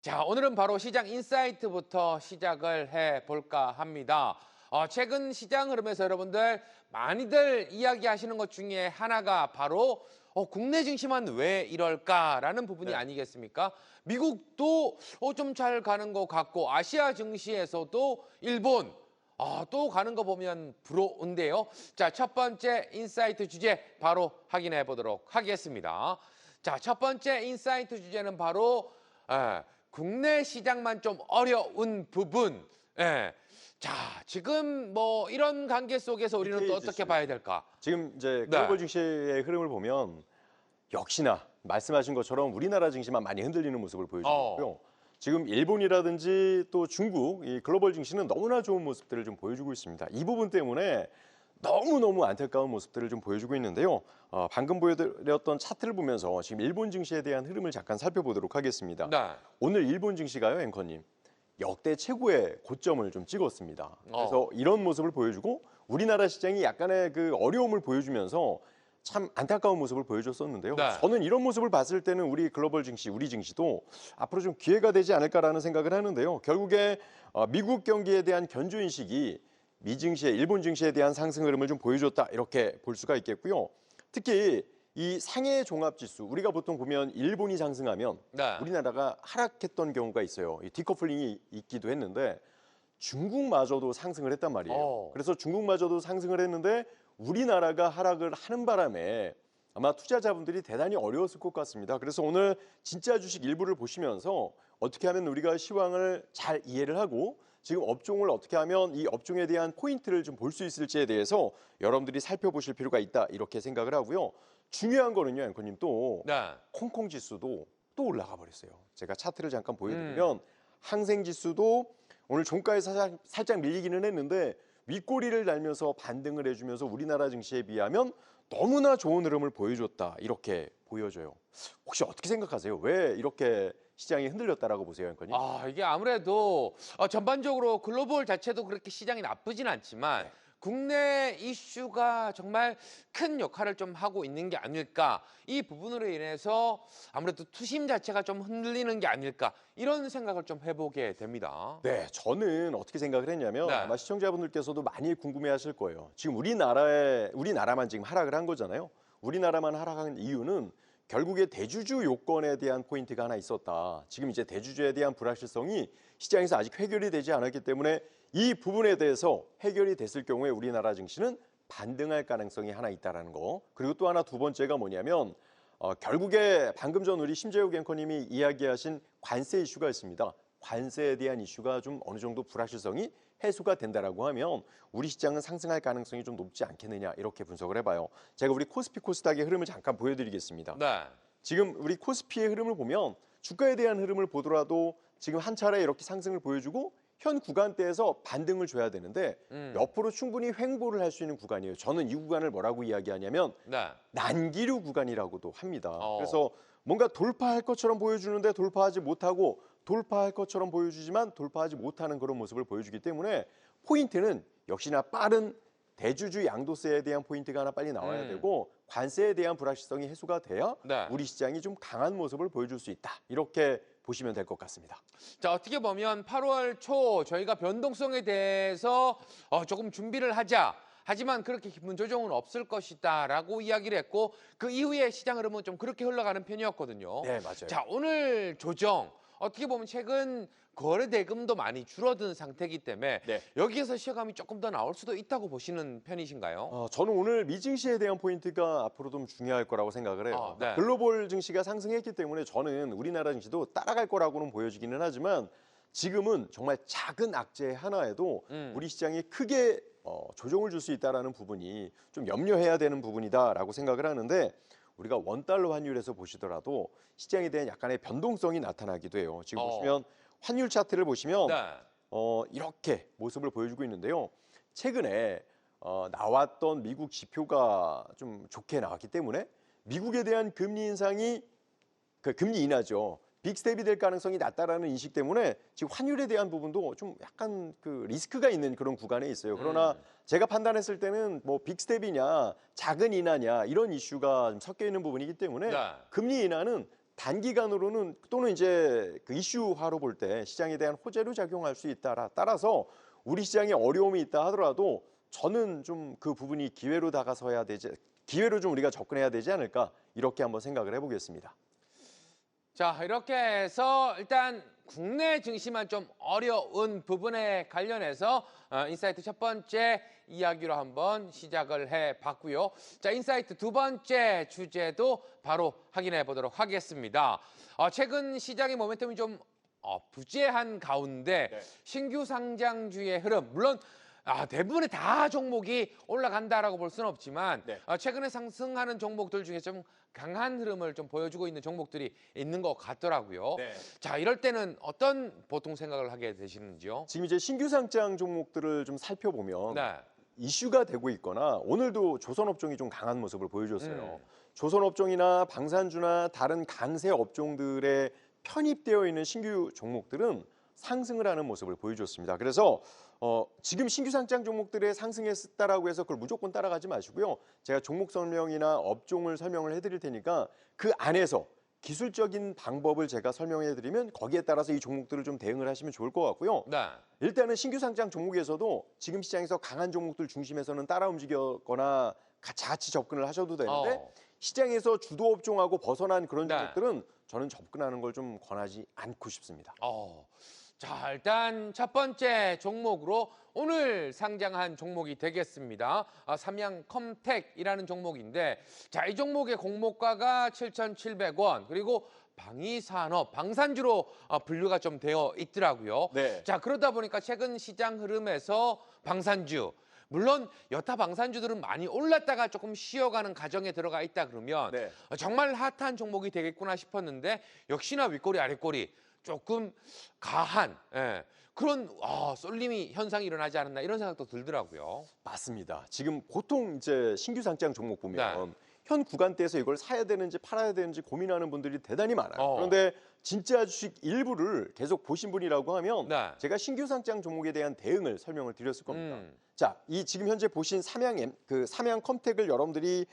자, 오늘은 바로 시장 인사이트부터 시작을 해볼까 합니다. 최근 시장 흐름에서 여러분들 많이들 이야기하시는 것 중에 하나가 바로 국내 증시만 왜 이럴까라는 부분이 네. 아니겠습니까? 미국도 좀 잘 가는 것 같고 아시아 증시에서도 일본 또 가는 거 보면 부러운데요. 자, 첫 번째 인사이트 주제 바로 확인해 보도록 하겠습니다. 자, 첫 번째 인사이트 주제는 바로 국내 시장만 좀 어려운 부분. 예. 자, 지금 뭐 이런 관계 속에서 우리는 또 니케이 어떻게 지수. 봐야 될까? 지금 이제 네. 글로벌 증시의 흐름을 보면 역시나 말씀하신 것처럼 우리나라 증시만 많이 흔들리는 모습을 보여주고 있고요. 지금 일본이라든지 또 중국, 이 글로벌 증시는 너무나 좋은 모습들을 좀 보여주고 있습니다. 이 부분 때문에 너무너무 안타까운 모습들을 좀 보여주고 있는데요. 방금 보여드렸던 차트를 보면서 지금 일본 증시에 대한 흐름을 잠깐 살펴보도록 하겠습니다. 네. 오늘 일본 증시가요, 앵커님. 역대 최고의 고점을 좀 찍었습니다. 그래서 이런 모습을 보여주고 우리나라 시장이 약간의 그 어려움을 보여주면서 참 안타까운 모습을 보여줬었는데요. 네. 저는 이런 모습을 봤을 때는 우리 글로벌 증시, 우리 증시도 앞으로 좀 기회가 되지 않을까라는 생각을 하는데요. 결국에 미국 경기에 대한 견조 인식이 미 증시에, 일본 증시에 대한 상승 흐름을 좀 보여줬다 이렇게 볼 수가 있겠고요. 특히 이 상해 종합지수, 우리가 보통 보면 일본이 상승하면 네. 우리나라가 하락했던 경우가 있어요. 이 디커플링이 있기도 했는데 중국마저도 상승을 했단 말이에요. 그래서 중국마저도 상승을 했는데 우리나라가 하락을 하는 바람에 아마 투자자분들이 대단히 어려웠을 것 같습니다. 그래서 오늘 진짜 주식 일부를 보시면서 어떻게 하면 우리가 시황을 잘 이해를 하고 지금 업종을 어떻게 하면 이 업종에 대한 포인트를 좀 볼 수 있을지에 대해서 여러분들이 살펴보실 필요가 있다 이렇게 생각을 하고요. 중요한 거는요, 앵커님 또 네. 홍콩 지수도 또 올라가 버렸어요. 제가 차트를 잠깐 보여드리면 항생 지수도 오늘 종가에서 살짝 밀리기는 했는데 윗꼬리를 달면서 반등을 해주면서 우리나라 증시에 비하면 너무나 좋은 흐름을 보여줬다 이렇게 보여져요. 혹시 어떻게 생각하세요? 왜 이렇게 시장이 흔들렸다라고 보세요, 앵커님? 이게 아무래도 전반적으로 글로벌 자체도 그렇게 시장이 나쁘진 않지만 네. 국내 이슈가 정말 큰 역할을 좀 하고 있는 게 아닐까. 이 부분으로 인해서 아무래도 투심 자체가 좀 흔들리는 게 아닐까. 이런 생각을 좀 해보게 됩니다. 네, 저는 어떻게 생각을 했냐면 네. 아마 시청자분들께서도 많이 궁금해하실 거예요. 지금 우리나라만 지금 하락을 한 거잖아요. 우리나라만 하락한 이유는 결국에 대주주 요건에 대한 포인트가 하나 있었다. 지금 이제 대주주에 대한 불확실성이 시장에서 아직 해결이 되지 않았기 때문에 이 부분에 대해서 해결이 됐을 경우에 우리나라 증시는 반등할 가능성이 하나 있다라는 거. 그리고 또 하나 두 번째가 뭐냐면 결국에 방금 전 우리 심재욱 앵커님이 이야기하신 관세 이슈가 있습니다. 관세에 대한 이슈가 좀 어느 정도 불확실성이 해소가 된다라고 하면 우리 시장은 상승할 가능성이 좀 높지 않겠느냐 이렇게 분석을 해봐요. 제가 우리 코스피 코스닥의 흐름을 잠깐 보여드리겠습니다. 네. 지금 우리 코스피의 흐름을 보면 주가에 대한 흐름을 보더라도 지금 한 차례 이렇게 상승을 보여주고 현 구간대에서 반등을 줘야 되는데 옆으로 충분히 횡보를 할 수 있는 구간이에요. 저는 이 구간을 뭐라고 이야기하냐면 네. 난기류 구간이라고도 합니다. 어. 그래서 뭔가 돌파할 것처럼 보여주는데 돌파하지 못하고 돌파할 것처럼 보여주지만 돌파하지 못하는 그런 모습을 보여주기 때문에 포인트는 역시나 빠른 대주주 양도세에 대한 포인트가 하나 빨리 나와야 되고 관세에 대한 불확실성이 해소가 돼야 네. 우리 시장이 좀 강한 모습을 보여줄 수 있다. 이렇게 보시면 될 것 같습니다. 자, 어떻게 보면 8월 초 저희가 변동성에 대해서 조금 준비를 하자. 하지만 그렇게 기분 조정은 없을 것이다라고 이야기를 했고 그 이후에 시장 흐름은 좀 그렇게 흘러가는 편이었거든요. 네, 맞아요. 자, 오늘 조정 어떻게 보면 최근 거래 대금도 많이 줄어든 상태이기 때문에 네. 여기에서 시험감이 조금 더 나올 수도 있다고 보시는 편이신가요? 저는 오늘 미 증시에 대한 포인트가 앞으로 좀 중요할 거라고 생각을 해요. 네. 글로벌 증시가 상승했기 때문에 저는 우리나라 증시도 따라갈 거라고는 보여지기는 하지만 지금은 정말 작은 악재 하나에도 우리 시장이 크게 조정을 줄 수 있다는 부분이 좀 염려해야 되는 부분이다라고 생각을 하는데 우리가 원달러 환율에서 보시더라도 시장에 대한 약간의 변동성이 나타나기도 해요. 지금 보시면 환율 차트를 보시면 네. 이렇게 모습을 보여주고 있는데요. 최근에 나왔던 미국 지표가 좀 좋게 나왔기 때문에 미국에 대한 금리 인상이 금리 인하죠. 빅스텝이 될 가능성이 낮다라는 인식 때문에 지금 환율에 대한 부분도 좀 약간 그 리스크가 있는 그런 구간에 있어요. 그러나 제가 판단했을 때는 뭐 빅스텝이냐 작은 인하냐 이런 이슈가 좀 섞여 있는 부분이기 때문에 네. 금리 인하는 단기간으로는 또는 이제 그 이슈화로 볼 때 시장에 대한 호재로 작용할 수 있다. 따라서 우리 시장에 어려움이 있다 하더라도 저는 좀 그 부분이 기회로 좀 우리가 접근해야 되지 않을까 이렇게 한번 생각을 해보겠습니다. 자, 이렇게 해서 일단 국내 증시만 좀 어려운 부분에 관련해서 인사이트 첫 번째 이야기로 한번 시작을 해봤고요. 자, 인사이트 두 번째 주제도 바로 확인해 보도록 하겠습니다. 최근 시장의 모멘텀이 좀 부재한 가운데 네. 신규 상장주의 흐름, 물론 대부분의 다 종목이 올라간다라고 볼 수는 없지만 네. 최근에 상승하는 종목들 중에 좀 강한 흐름을 좀 보여주고 있는 종목들이 있는 것 같더라고요. 네. 자, 이럴 때는 어떤 보통 생각을 하게 되시는지요? 지금 이제 신규 상장 종목들을 좀 살펴보면 네. 이슈가 되고 있거나 오늘도 조선업종이 좀 강한 모습을 보여줬어요. 조선업종이나 방산주나 다른 강세 업종들에 편입되어 있는 신규 종목들은 상승을 하는 모습을 보여줬습니다. 그래서 지금 신규 상장 종목들의 상승했다라고 해서 그걸 무조건 따라가지 마시고요. 제가 종목 설명이나 업종을 설명을 해드릴 테니까 그 안에서 기술적인 방법을 제가 설명해드리면 거기에 따라서 이 종목들을 좀 대응을 하시면 좋을 것 같고요. 네. 일단은 신규 상장 종목에서도 지금 시장에서 강한 종목들 중심에서는 따라 움직이거나 같이 접근을 하셔도 되는데 시장에서 주도 업종하고 벗어난 그런 네. 종목들은 저는 접근하는 걸 좀 권하지 않고 싶습니다. 자, 일단 첫 번째 종목으로 오늘 상장한 종목이 되겠습니다. 삼양컴텍이라는 종목인데, 자, 이 종목의 공모가가 7,700원, 그리고 방위산업, 방산주로 분류가 좀 되어 있더라고요. 네. 자, 그러다 보니까 최근 시장 흐름에서 방산주, 물론 여타 방산주들은 많이 올랐다가 조금 쉬어가는 과정에 들어가 있다 그러면 네. 정말 핫한 종목이 되겠구나 싶었는데 역시나 윗꼬리 아랫꼬리 조금 가한 그런 쏠림이 현상이 일어나지 않았나 이런 생각도 들더라고요. 맞습니다. 지금 보통 이제 신규 상장 종목 보면 네. 현 구간대에서 이걸 사야 되는지 팔아야 되는지 고민하는 분들이 대단히 많아요. 그런데 진짜 주식 일부를 계속 보신 분이라고 하면 네. 제가 신규 상장 종목에 대한 대응을 설명을 드렸을 겁니다. 자, 이 지금 현재 보신 삼양컴텍을 여러분들이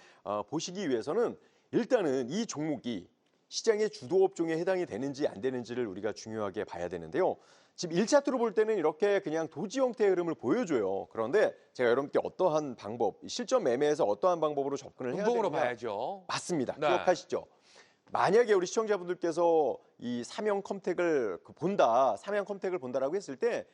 보시기 위해서는 일단은 이 종목이 시장의 주도 업종에 해당이 되는지 안 되는지를 우리가 중요하게 봐야 되는데요. 지금 1차트로 볼 때는 이렇게 그냥 도지 형태의 흐름을 보여줘요. 그런데 제가 여러분께 어떠한 방법, 실전 매매에서 어떠한 방법으로 접근을 해야 분봉으로 되느냐. 봐야죠. 맞습니다. 네. 기억하시죠? 만약에 우리 시청자분들께서 이 삼양컴텍을 본다라고 했을 때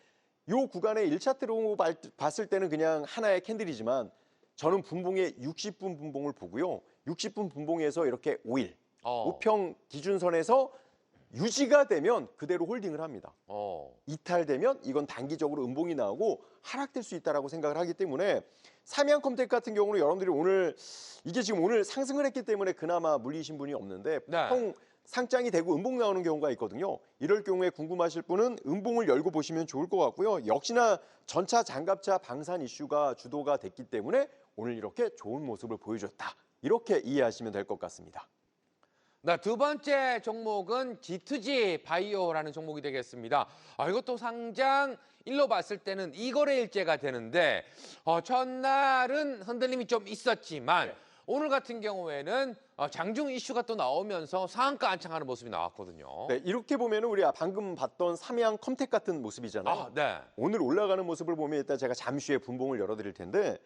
이 구간의 1차트로 봤을 때는 그냥 하나의 캔들이지만 저는 분봉의 60분 분봉을 보고요. 60분 분봉에서 이렇게 5일, 우평 기준선에서 유지가 되면 그대로 홀딩을 합니다. 이탈되면 이건 단기적으로 음봉이 나오고 하락될 수 있다라고 생각을 하기 때문에 삼양컴텍 같은 경우는 여러분들이 이게 지금 오늘 상승을 했기 때문에 그나마 물리신 분이 없는데 보통 상장이 되고 음봉 나오는 경우가 있거든요. 이럴 경우에 궁금하실 분은 음봉을 열고 보시면 좋을 것 같고요. 역시나 전차, 장갑차, 방산 이슈가 주도가 됐기 때문에 오늘 이렇게 좋은 모습을 보여줬다. 이렇게 이해하시면 될 것 같습니다. 네, 두 번째 종목은 G2G 바이오라는 종목이 되겠습니다. 이것도 상장 일로 봤을 때는 이거래일제가 되는데 첫날은 흔들림이 좀 있었지만 오늘 같은 경우에는 장중 이슈가 또 나오면서 상한가 안착하는 모습이 나왔거든요. 네, 이렇게 보면 우리 방금 봤던 삼양컴텍 같은 모습이잖아요. 네. 오늘 올라가는 모습을 보면 일단 제가 잠시 후에 분봉을 열어드릴 텐데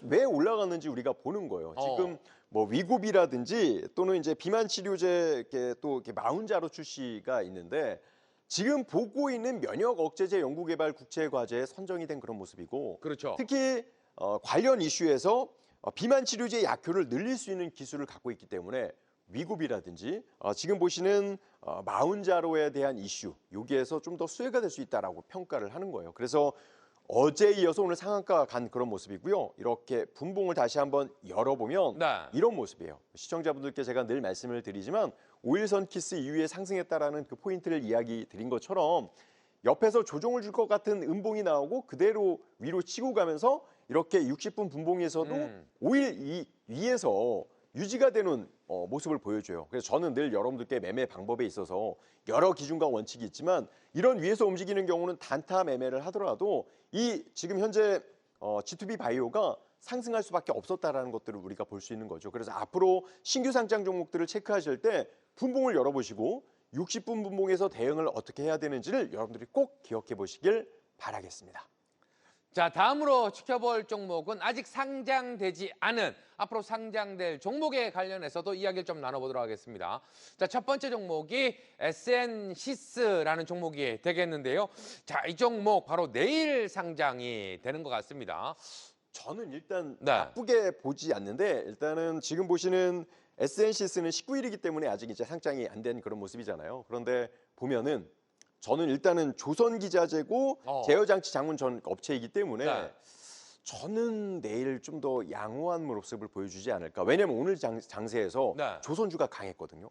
왜 올라갔는지 우리가 보는 거예요. 지금 뭐 위고비라든지 또는 이제 비만 치료제 또 이렇게 마운자로 출시가 있는데 지금 보고 있는 면역 억제제 연구개발 국제 과제에 선정이 된 그런 모습이고, 그렇죠. 특히 관련 이슈에서 비만 치료제 약효를 늘릴 수 있는 기술을 갖고 있기 때문에 위고비라든지 지금 보시는 마운자로에 대한 이슈 여기에서 좀 더 수혜가 될 수 있다라고 평가를 하는 거예요. 그래서 어제에 이어서 오늘 상한가 간 그런 모습이고요. 이렇게 분봉을 다시 한번 열어보면 이런 모습이에요. 시청자분들께 제가 늘 말씀을 드리지만 5일선 키스 이후에 상승했다라는 그 포인트를 이야기 드린 것처럼 옆에서 조정을 줄 것 같은 음봉이 나오고 그대로 위로 치고 가면서 이렇게 60분 분봉에서도 5일 위에서 유지가 되는 모습을 보여줘요. 그래서 저는 늘 여러분들께 매매 방법에 있어서 여러 기준과 원칙이 있지만 이런 위에서 움직이는 경우는 단타 매매를 하더라도 이 지금 현재 G2B 바이오가 상승할 수밖에 없었다라는 것들을 우리가 볼 수 있는 거죠. 그래서 앞으로 신규 상장 종목들을 체크하실 때 분봉을 열어보시고 60분 분봉에서 대응을 어떻게 해야 되는지를 여러분들이 꼭 기억해 보시길 바라겠습니다. 자, 다음으로 지켜볼 종목은 아직 상장되지 않은 앞으로 상장될 종목에 관련해서도 이야기를 좀 나눠보도록 하겠습니다. 자, 첫 번째 종목이 SN시스라는 종목이 되겠는데요. 자, 이 종목 바로 내일 상장이 되는 것 같습니다. 저는 일단 네. 나쁘게 보지 않는데 일단은 지금 보시는 SN시스는 19일이기 때문에 아직 이제 상장이 안 된 그런 모습이잖아요. 그런데 보면은 저는 일단은 조선기자재고 제어장치 장문 전 업체이기 때문에 네. 저는 내일 좀 더 양호한 모습을 보여주지 않을까. 왜냐면 오늘 장세에서 네. 조선주가 강했거든요.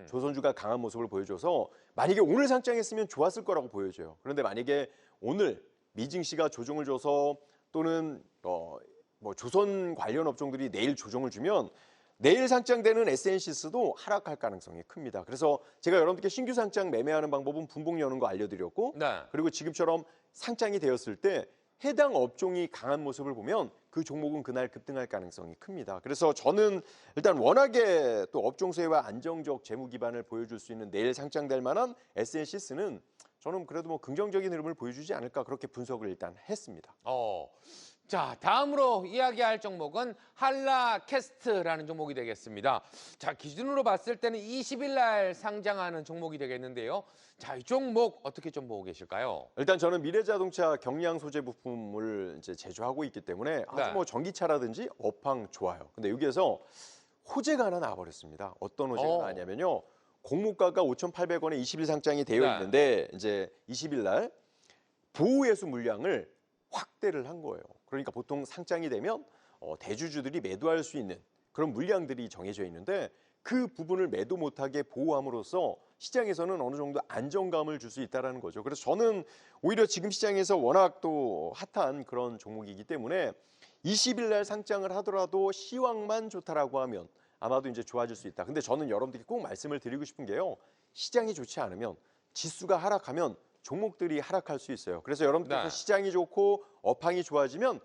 조선주가 강한 모습을 보여줘서 만약에 오늘 상장했으면 좋았을 거라고 보여져요. 그런데 만약에 오늘 미징 씨가 조정을 줘서 또는 뭐 조선 관련 업종들이 내일 조정을 주면 내일 상장되는 SN시스도 하락할 가능성이 큽니다. 그래서 제가 여러분들께 신규 상장 매매하는 방법은 분봉 여는 거 알려드렸고 네. 그리고 지금처럼 상장이 되었을 때 해당 업종이 강한 모습을 보면 그 종목은 그날 급등할 가능성이 큽니다. 그래서 저는 일단 워낙에 또 업종수혜와 안정적 재무 기반을 보여줄 수 있는 내일 상장될 만한 SN시스는 저는 그래도 뭐 긍정적인 흐름을 보여주지 않을까 그렇게 분석을 일단 했습니다. 자, 다음으로 이야기할 종목은 한라캐스트라는 종목이 되겠습니다. 자, 기준으로 봤을 때는 20일 날 상장하는 종목이 되겠는데요. 자, 이 종목 어떻게 좀 보고 계실까요? 일단 저는 미래자동차 경량 소재 부품을 이제 제조하고 있기 때문에 아주 네. 뭐 전기차라든지 업황 좋아요. 근데 여기에서 호재가 하나 나와버렸습니다. 어떤 호재가 나왔냐면요. 공모가가 5,800원에 20일 상장이 되어 네. 있는데 이제 20일 날 보호예수 물량을 확대를 한 거예요. 그러니까 보통 상장이 되면 대주주들이 매도할 수 있는 그런 물량들이 정해져 있는데 그 부분을 매도 못하게 보호함으로써 시장에서는 어느 정도 안정감을 줄 수 있다는 거죠. 그래서 저는 오히려 지금 시장에서 워낙 또 핫한 그런 종목이기 때문에 20일 날 상장을 하더라도 시황만 좋다라고 하면 아마도 이제 좋아질 수 있다. 근데 저는 여러분들께 꼭 말씀을 드리고 싶은 게요. 시장이 좋지 않으면 지수가 하락하면 종목들이 하락할 수 있어요. 그래서 여러분들께서 네. 시장이 좋고 업황이 좋아지면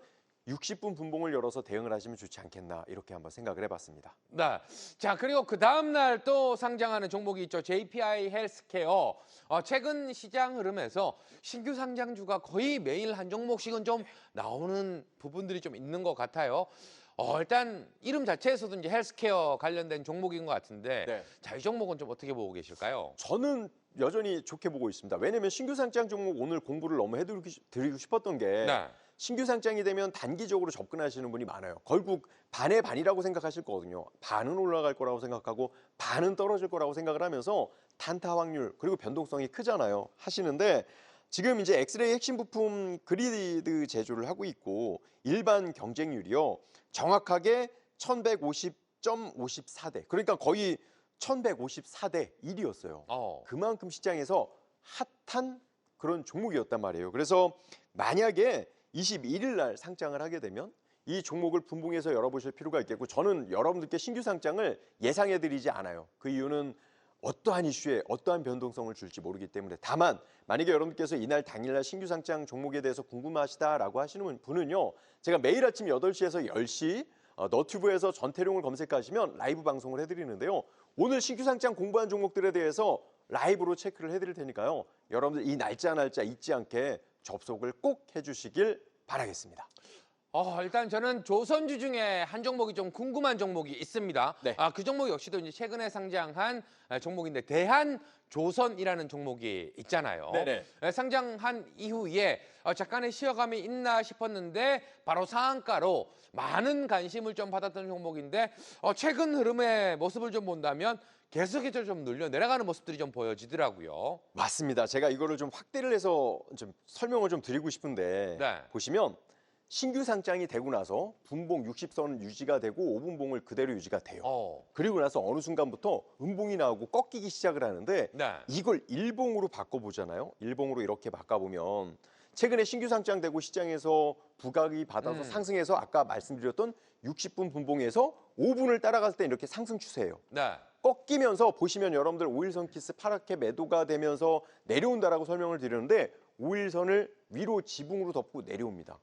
60분 분봉을 열어서 대응을 하시면 좋지 않겠나 이렇게 한번 생각을 해봤습니다. 네. 자, 그리고 그 다음 날 또 상장하는 종목이 있죠. JPI 헬스케어. 최근 시장 흐름에서 신규 상장주가 거의 매일 한 종목씩은 좀 나오는 부분들이 좀 있는 것 같아요. 일단 이름 자체에서도 이제 헬스케어 관련된 종목인 것 같은데, 네. 자, 이 종목은 좀 어떻게 보고 계실까요? 저는 여전히 좋게 보고 있습니다. 왜냐하면 신규 상장 종목 오늘 공부를 너무 해드리고 싶었던 게 네. 신규 상장이 되면 단기적으로 접근하시는 분이 많아요. 결국 반의 반이라고 생각하실 거거든요. 반은 올라갈 거라고 생각하고 반은 떨어질 거라고 생각을 하면서 단타 확률 그리고 변동성이 크잖아요. 하시는데 지금 이제 엑스레이 핵심 부품 그리드 제조를 하고 있고 일반 경쟁률이요. 정확하게 1150.54대. 그러니까 거의 1154대 1이었어요. 그만큼 시장에서 핫한 그런 종목이었단 말이에요. 그래서 만약에 21일 날 상장을 하게 되면 이 종목을 분봉해서 열어보실 필요가 있겠고 저는 여러분들께 신규 상장을 예상해드리지 않아요. 그 이유는 어떠한 이슈에 어떠한 변동성을 줄지 모르기 때문에 다만 만약에 여러분께서 이날 당일날 신규 상장 종목에 대해서 궁금하시다라고 하시는 분은요. 제가 매일 아침 8시에서 10시 너튜브에서 전태룡을 검색하시면 라이브 방송을 해드리는데요. 오늘 신규 상장 공부한 종목들에 대해서 라이브로 체크를 해드릴 테니까요. 여러분들 이 날짜 잊지 않게 접속을 꼭 해주시길 바라겠습니다. 일단 저는 조선주 중에 한 종목이 좀 궁금한 종목이 있습니다. 네. 그 종목 역시도 이제 최근에 상장한 종목인데 대한조선이라는 종목이 있잖아요. 네네. 상장한 이후에 잠깐의 쉬어감이 있나 싶었는데 바로 상한가로 많은 관심을 좀 받았던 종목인데 최근 흐름의 모습을 좀 본다면 계속해서 좀 눌려 내려가는 모습들이 좀 보여지더라고요. 맞습니다. 제가 이거를 좀 확대를 해서 좀 설명을 좀 드리고 싶은데 네. 보시면 신규 상장이 되고 나서 분봉 60선 유지가 되고 5분봉을 그대로 유지가 돼요. 그리고 나서 어느 순간부터 음봉이 나오고 꺾이기 시작을 하는데 네. 이걸 일봉으로 바꿔보잖아요. 일봉으로 이렇게 바꿔보면 최근에 신규 상장되고 시장에서 부각이 받아서 상승해서 아까 말씀드렸던 60분 분봉에서 5분을 따라갈 때 이렇게 상승 추세예요. 네. 꺾이면서 보시면 여러분들 5일선 키스 파랗게 매도가 되면서 내려온다라고 설명을 드리는데 5일선을 위로 지붕으로 덮고 내려옵니다.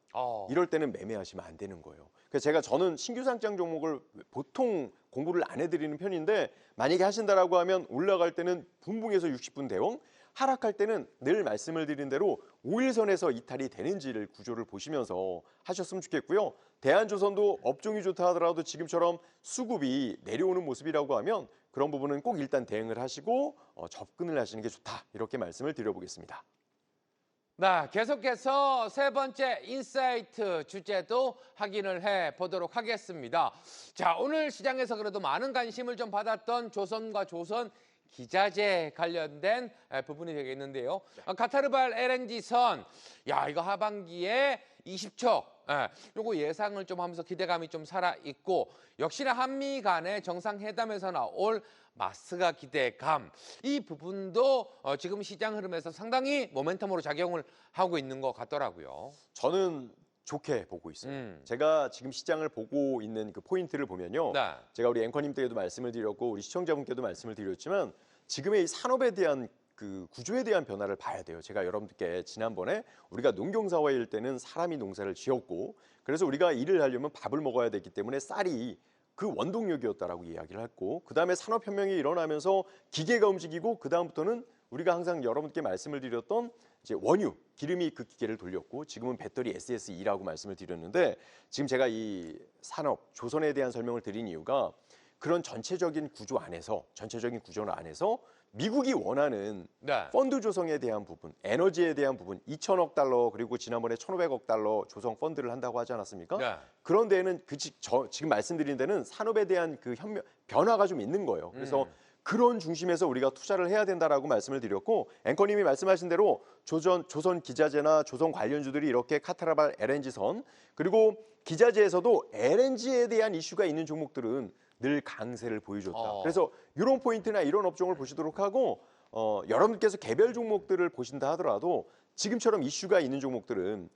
이럴 때는 매매하시면 안 되는 거예요. 그래서 저는 신규 상장 종목을 보통 공부를 안 해드리는 편인데 만약에 하신다라고 하면 올라갈 때는 붕붕에서 60분 대응, 하락할 때는 늘 말씀을 드린 대로 5일선에서 이탈이 되는지를 구조를 보시면서 하셨으면 좋겠고요. 대한조선도 업종이 좋다 하더라도 지금처럼 수급이 내려오는 모습이라고 하면 그런 부분은 꼭 일단 대응을 하시고 접근을 하시는 게 좋다. 이렇게 말씀을 드려보겠습니다. 네, 계속해서 세 번째 인사이트 주제도 확인을 해 보도록 하겠습니다. 자, 오늘 시장에서 그래도 많은 관심을 좀 받았던 조선과 조선 기자재 관련된 부분이 되겠는데요. 카타르발 LNG선, 야, 이거 하반기에 20척, 요거 예상을 좀 하면서 기대감이 좀 살아있고, 역시나 한미 간의 정상회담에서 나올 마스가 기대감, 이 부분도 지금 시장 흐름에서 상당히 모멘텀으로 작용을 하고 있는 것 같더라고요. 저는 좋게 보고 있어요. 제가 지금 시장을 보고 있는 그 포인트를 보면요. 네. 제가 우리 앵커님 때에도 말씀을 드렸고 우리 시청자분께도 말씀을 드렸지만 지금의 이 산업에 대한 그 구조에 대한 변화를 봐야 돼요. 제가 여러분들께 지난번에 우리가 농경사회일 때는 사람이 농사를 지었고 그래서 우리가 일을 하려면 밥을 먹어야 되기 때문에 쌀이 그 원동력이었다라고 이야기를 했고 그다음에 산업혁명이 일어나면서 기계가 움직이고 그다음부터는 우리가 항상 여러분께 말씀을 드렸던 이제 원유, 기름이 그 기계를 돌렸고 지금은 배터리 SSE라고 말씀을 드렸는데 지금 제가 이 산업, 조선에 대한 설명을 드린 이유가 그런 전체적인 구조 안에서 미국이 원하는 네. 펀드 조성에 대한 부분, 에너지에 대한 부분 2천억 달러 그리고 지난번에 1,500억 달러 조성 펀드를 한다고 하지 않았습니까? 네. 그런 데는 지금 말씀드린 데는 산업에 대한 그 변화가 좀 있는 거예요. 그래서 그런 중심에서 우리가 투자를 해야 된다라고 말씀을 드렸고 앵커님이 말씀하신 대로 조선 기자재나 조선 관련주들이 이렇게 카타라발 LNG선 그리고 기자재에서도 LNG에 대한 이슈가 있는 종목들은 늘 강세를 보여줬다. 그래서 이런 포인트나 이런 업종을 보시도록 하고 여러분께서 개별 종목들을 보신다 하더라도 지금처럼 이슈가 있는 종목들은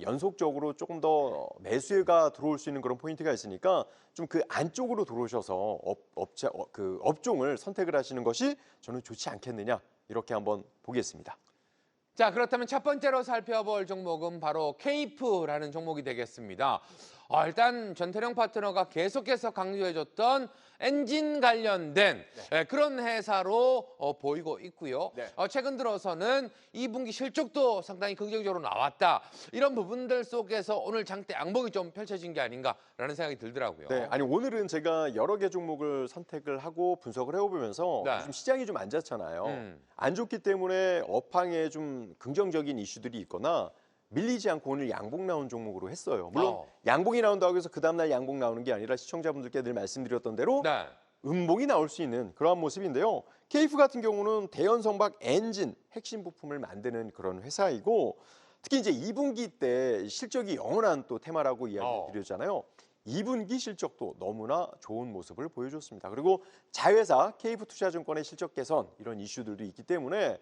연속적으로 조금 더 매수가 들어올 수 있는 그런 포인트가 있으니까 좀 그 안쪽으로 들어오셔서 그 업종을 선택을 하시는 것이 저는 좋지 않겠느냐 이렇게 한번 보겠습니다. 자, 그렇다면 첫 번째로 살펴볼 종목은 바로 케이프라는 종목이 되겠습니다. 일단 전태령 파트너가 계속해서 강조해줬던 엔진 관련된 그런 회사로 보이고 있고요. 네. 최근 들어서는 2분기 실적도 상당히 긍정적으로 나왔다. 이런 부분들 속에서 오늘 장대 양봉이 좀 펼쳐진 게 아닌가라는 생각이 들더라고요. 네, 아니 오늘은 제가 여러 개 종목을 선택을 하고 분석을 해보면서 네. 요즘 시장이 좀 안 좋잖아요. 안 좋기 때문에 업황에 좀 긍정적인 이슈들이 있거나 밀리지 않고 오늘 양봉 나온 종목으로 했어요. 물론 양봉이 나온다고 해서 그 다음날 양봉 나오는 게 아니라 시청자분들께 늘 말씀드렸던 대로 네. 음봉이 나올 수 있는 그러한 모습인데요. 케이프 같은 경우는 대연성박 엔진 핵심 부품을 만드는 그런 회사이고 특히 이제 2분기 때 실적이 영원한 또 테마라고 이야기 드렸잖아요. 2분기 실적도 너무나 좋은 모습을 보여줬습니다. 그리고 자회사 KF투자증권의 실적 개선 이런 이슈들도 있기 때문에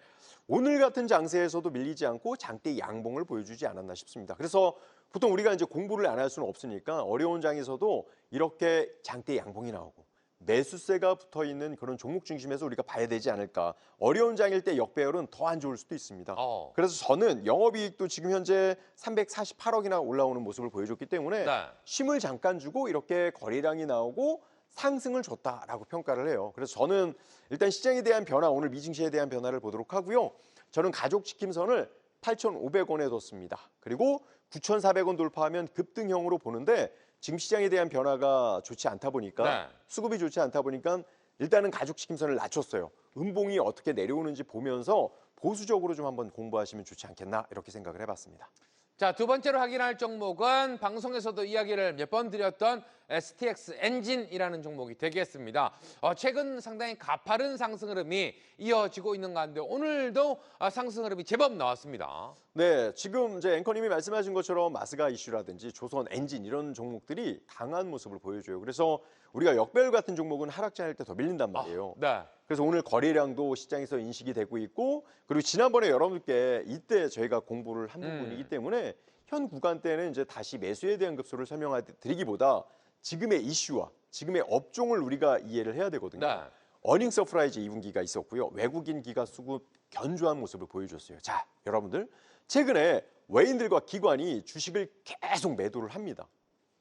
오늘 같은 장세에서도 밀리지 않고 장대 양봉을 보여주지 않았나 싶습니다. 그래서 보통 우리가 이제 공부를 안 할 수는 없으니까 어려운 장에서도 이렇게 장대 양봉이 나오고 매수세가 붙어 있는 그런 종목 중심에서 우리가 봐야 되지 않을까. 어려운 장일 때 역배열은 더 안 좋을 수도 있습니다. 그래서 저는 영업이익도 지금 현재 348억이나 올라오는 모습을 보여줬기 때문에 네. 쉼을 잠깐 주고 이렇게 거래량이 나오고 상승을 줬다라고 평가를 해요. 그래서 저는 일단 시장에 대한 변화, 오늘 미증시에 대한 변화를 보도록 하고요. 저는 가족지킴선을 8,500원에 뒀습니다. 그리고 9,400원 돌파하면 급등형으로 보는데 지금 시장에 대한 변화가 좋지 않다 보니까 수급이 좋지 않다 보니까 일단은 가족지킴선을 낮췄어요. 음봉이 어떻게 내려오는지 보면서 보수적으로 좀 한번 공부하시면 좋지 않겠나 이렇게 생각을 해봤습니다. 자, 두 번째로 확인할 종목은 방송에서도 이야기를 몇 번 드렸던 STX 엔진이라는 종목이 되겠습니다. 최근 상당히 가파른 상승 흐름이 이어지고 있는 가운데 오늘도 상승 흐름이 제법 나왔습니다. 네, 지금 이제 앵커님이 말씀하신 것처럼 마스가 이슈라든지 조선 엔진 이런 종목들이 강한 모습을 보여줘요. 그래서 우리가 역배열 같은 종목은 하락장일 때 더 밀린단 말이에요. 네. 그래서 오늘 거래량도 시장에서 인식이 되고 있고 그리고 지난번에 여러분께 이때 저희가 공부를 한 부분이기 때문에 현 구간대는 이제 다시 매수에 대한 급소를 설명드리기보다 지금의 이슈와 지금의 업종을 우리가 이해를 해야 되거든요. 네. 어닝 서프라이즈 2분기가 있었고요. 외국인 기관 수급 견조한 모습을 보여줬어요. 자, 여러분들 최근에 외인들과 기관이 주식을 계속 매도를 합니다.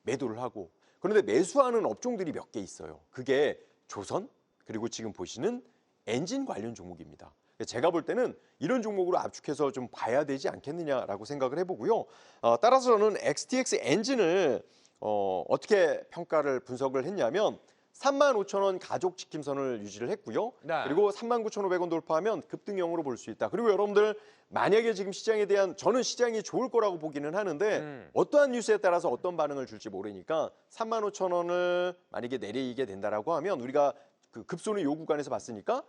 매도를 하고 그런데 매수하는 업종들이 몇 개 있어요. 그게 조선 그리고 지금 보시는 엔진 관련 종목입니다. 제가 볼 때는 이런 종목으로 압축해서 좀 봐야 되지 않겠느냐라고 생각을 해보고요. 따라서 저는 XTX 엔진을 어떻게 평가를 분석을 했냐면 35,000원 가족 지킴선을 유지를 했고요. 네. 그리고 39,500원 돌파하면 급등형으로 볼 수 있다. 그리고 여러분들 만약에 지금 시장에 대한 저는 시장이 좋을 거라고 보기는 하는데 어떠한 뉴스에 따라서 어떤 반응을 줄지 모르니까 35,000원을 만약에 내리게 된다라고 하면 우리가 그 급소는 요 구간에서 봤으니까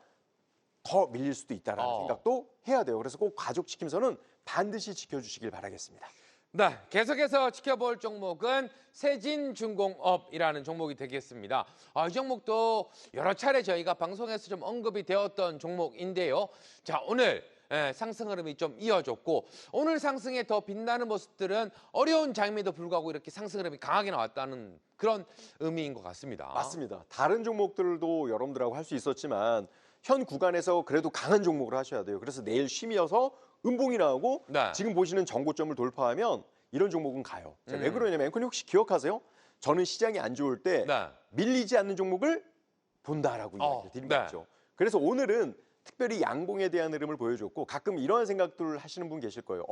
더 밀릴 수도 있다라는 생각도 해야 돼요. 그래서 꼭 가족 지킴선은 반드시 지켜주시길 바라겠습니다. 네, 계속해서 지켜볼 종목은 세진중공업이라는 종목이 되겠습니다. 이 종목도 여러 차례 저희가 방송에서 좀 언급이 되었던 종목인데요. 자, 오늘 상승 흐름이 좀 이어졌고 오늘 상승에 더 빛나는 모습들은 어려운 장면에도 불구하고 이렇게 상승 흐름이 강하게 나왔다는 그런 의미인 것 같습니다. 맞습니다. 다른 종목들도 여러분들하고 할 수 있었지만 현 구간에서 그래도 강한 종목을 하셔야 돼요. 그래서 내일 쉼이어서 음봉이 나오고 네. 지금 보시는 전고점을 돌파하면 이런 종목은 가요. 자, 왜 그러냐면 앵커님 혹시 기억하세요? 저는 시장이 안 좋을 때 네. 밀리지 않는 종목을 본다라고 이야기를 드린 네. 거죠. 그래서 오늘은 특별히 양봉에 대한 흐름을 보여줬고 가끔 이런 생각들을 하시는 분 계실 거예요.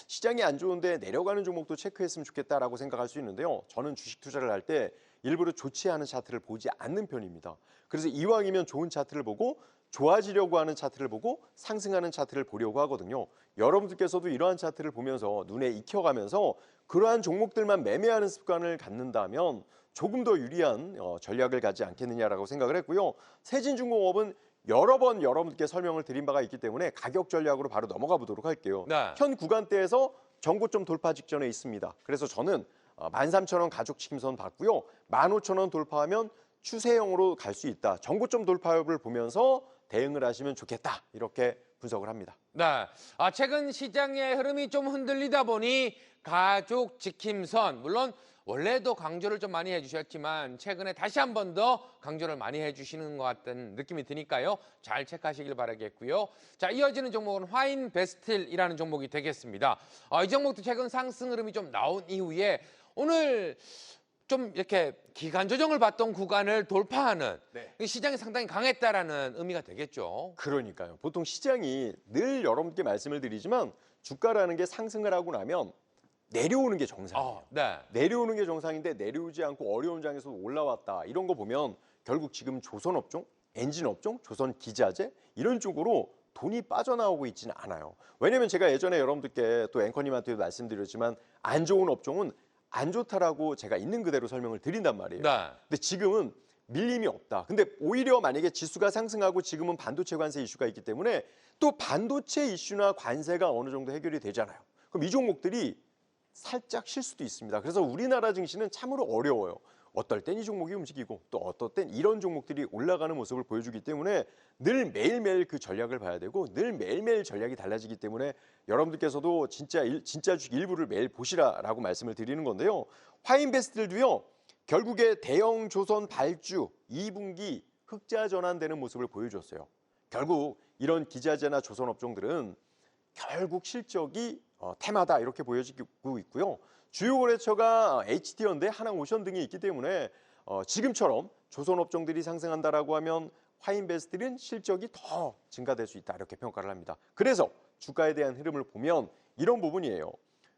시장이 안 좋은데 내려가는 종목도 체크했으면 좋겠다라고 생각할 수 있는데요. 저는 주식 투자를 할 때 일부러 좋지 않은 차트를 보지 않는 편입니다. 그래서 이왕이면 좋은 차트를 보고 좋아지려고 하는 차트를 보고 상승하는 차트를 보려고 하거든요. 여러분들께서도 이러한 차트를 보면서 눈에 익혀가면서 그러한 종목들만 매매하는 습관을 갖는다면 조금 더 유리한 전략을 갖지 않겠느냐라고 생각을 했고요. 세진중공업은 여러 번 여러분께 설명을 드린 바가 있기 때문에 가격 전략으로 바로 넘어가 보도록 할게요. 네. 현 구간대에서 전고점 돌파 직전에 있습니다. 그래서 저는 13,000원 가족 지킴선 봤고요. 15,000원 돌파하면 추세형으로 갈 수 있다. 전고점 돌파협을 보면서 대응을 하시면 좋겠다. 이렇게 분석을 합니다. 네, 최근 시장의 흐름이 좀 흔들리다 보니 가족 지킴선, 물론 원래도 강조를 좀 많이 해주셨지만 최근에 다시 한 번 더 강조를 많이 해주시는 것 같은 느낌이 드니까요. 잘 체크하시길 바라겠고요. 자, 이어지는 종목은 화인 베스틸이라는 종목이 되겠습니다. 이 종목도 최근 상승 흐름이 좀 나온 이후에 오늘 좀 이렇게 기간 조정을 받던 구간을 돌파하는 시장이 상당히 강했다라는 의미가 되겠죠. 그러니까요. 보통 시장이 늘 여러분께 말씀을 드리지만 주가라는 게 상승을 하고 나면 내려오는 게 정상이에요. 네. 내려오는 게 정상인데 내려오지 않고 어려운 장에서 올라왔다. 이런 거 보면 결국 지금 조선업종, 엔진업종, 조선기자재 이런 쪽으로 돈이 빠져나오고 있지는 않아요. 왜냐하면 제가 예전에 여러분들께 또 앵커님한테도 말씀드렸지만 안 좋은 업종은 안 좋다라고 제가 있는 그대로 설명을 드린단 말이에요. 네. 근데 지금은 밀림이 없다. 근데 오히려 만약에 지수가 상승하고 지금은 반도체 관세 이슈가 있기 때문에 또 반도체 이슈나 관세가 어느 정도 해결이 되잖아요. 그럼 이 종목들이 살짝 쉴 수도 있습니다. 그래서 우리나라 증시는 참으로 어려워요. 어떨 땐 이 종목이 움직이고 또 어떨 땐 이런 종목들이 올라가는 모습을 보여주기 때문에 늘 매일매일 그 전략을 봐야 되고 늘 매일매일 전략이 달라지기 때문에 여러분들께서도 진짜 주식 일부를 매일 보시라라고 말씀을 드리는 건데요. 화인베스트들도요. 결국에 대형 조선 발주 2분기 흑자 전환되는 모습을 보여줬어요. 결국 이런 기자재나 조선 업종들은 결국 실적이 테마다 이렇게 보여지고 있고요. 주요 거래처가 HT현대, 하나오션 등이 있기 때문에 지금처럼 조선 업종들이 상승한다라고 하면 화인베스트는 실적이 더 증가될 수 있다 이렇게 평가를 합니다. 그래서 주가에 대한 흐름을 보면 이런 부분이에요.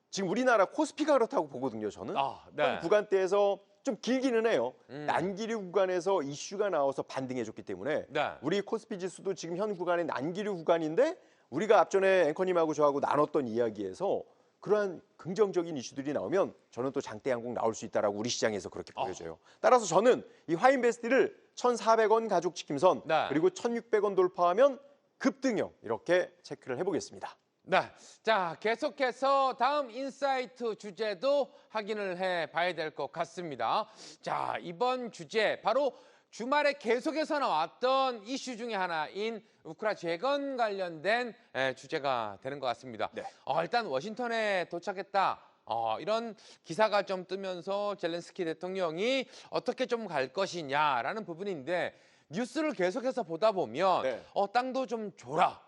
지금 우리나라 코스피가 그렇다고 보거든요. 저는 현 구간대에서 좀 길기는 해요. 난기류 구간에서 이슈가 나와서 반등해줬기 때문에 우리 코스피 지수도 지금 현 구간이 난기류 구간인데 우리가 앞전에 앵커님하고 저하고 나눴던 이야기에서 그러한 긍정적인 이슈들이 나오면 저는 또 장대 양봉 나올 수 있다라고 우리 시장에서 그렇게 보여져요. 따라서 저는 이 화인베스트를 1,400원 가족 지킴선 그리고 1,600원 돌파하면 급등형 이렇게 체크를 해보겠습니다. 네, 자 계속해서 다음 인사이트 주제도 확인을 해봐야 될 것 같습니다. 자, 이번 주제 바로 주말에 계속해서 나왔던 이슈 중에 하나인 우크라 재건 관련된 주제가 되는 것 같습니다. 일단 워싱턴에 도착했다. 이런 기사가 좀 뜨면서 젤렌스키 대통령이 어떻게 좀 갈 것이냐라는 부분인데 뉴스를 계속해서 보다 보면 네. 땅도 좀 줘라.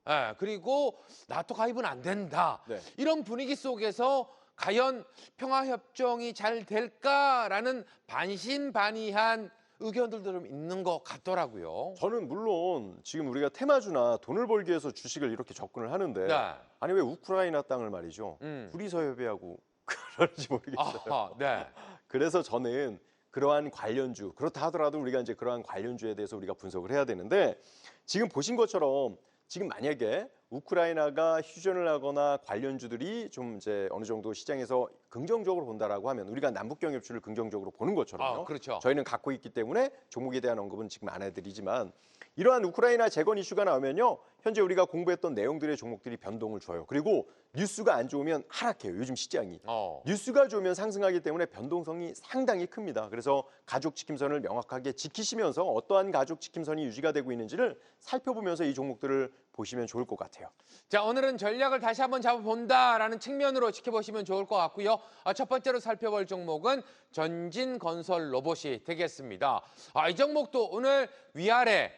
예, 그리고 나토 가입은 안 된다. 네. 이런 분위기 속에서 과연 평화협정이 잘 될까라는 반신반의한 의견들도 좀 있는 것 같더라고요. 저는 물론 지금 우리가 테마주나 돈을 벌기 위해서 주식을 이렇게 접근을 하는데 네. 아니 왜 우크라이나 땅을 말이죠. 둘이서 협의하고 그런지 모르겠어요. 아하, 네. 그래서 저는 그러한 관련주, 그렇다 하더라도 우리가 이제 그러한 관련주에 대해서 우리가 분석을 해야 되는데 지금 보신 것처럼 지금 만약에 우크라이나가 휴전을 하거나 관련주들이 좀 이제 어느 정도 시장에서 긍정적으로 본다라고 하면 우리가 남북 경협주를 긍정적으로 보는 것처럼요. 그렇죠. 저희는 갖고 있기 때문에 종목에 대한 언급은 지금 안 해드리지만 이러한 우크라이나 재건 이슈가 나오면요. 현재 우리가 공부했던 내용들의 종목들이 변동을 줘요. 그리고 뉴스가 안 좋으면 하락해요. 요즘 시장이. 뉴스가 좋으면 상승하기 때문에 변동성이 상당히 큽니다. 그래서 가족 지킴선을 명확하게 지키시면서 어떠한 가족 지킴선이 유지가 되고 있는지를 살펴보면서 이 종목들을 보시면 좋을 것 같아요. 자, 오늘은 전략을 다시 한번 잡아본다라는 측면으로 지켜보시면 좋을 것 같고요. 첫 번째로 살펴볼 종목은 전진건설 로봇이 되겠습니다. 이 종목도 오늘 위아래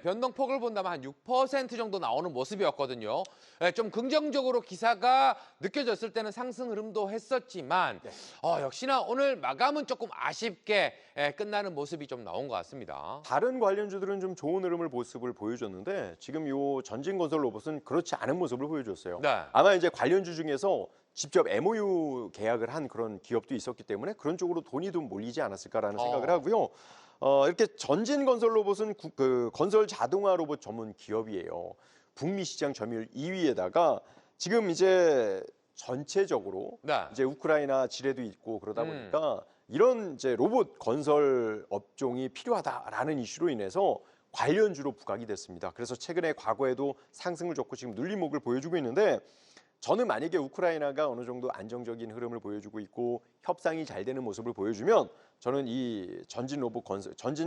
변동폭을 본다면 한 6% 정도 나오는 모습이었거든요. 좀 긍정적으로 기사가 느껴졌을 때는 상승 흐름도 했었지만 역시나 오늘 마감은 조금 아쉽게 끝나는 모습이 좀 나온 것 같습니다. 다른 관련주들은 좀 좋은 흐름을 모습을 보여줬는데 지금 이 전진건설 로봇은 그렇지 않은 모습을 보여줬어요. 네. 아마 이제 관련주 중에서 직접 MOU 계약을 한 그런 기업도 있었기 때문에 그런 쪽으로 돈이 좀 몰리지 않았을까라는 생각을 하고요. 이렇게 전진건설 로봇은 그 건설 자동화 로봇 전문 기업이에요. 북미 시장 점유율 2위에다가 지금 이제 전체적으로 이제 우크라이나 지뢰도 있고 그러다 보니까 이런 이제 로봇 건설 업종이 필요하다라는 이슈로 인해서 관련주로 부각이 됐습니다. 그래서 최근에 과거에도 상승을 줬고 지금 눌림목을 보여주고 있는데 저는 만약에 우크라이나가 어느 정도 안정적인 흐름을 보여주고 있고 협상이 잘 되는 모습을 보여주면 저는 이 전진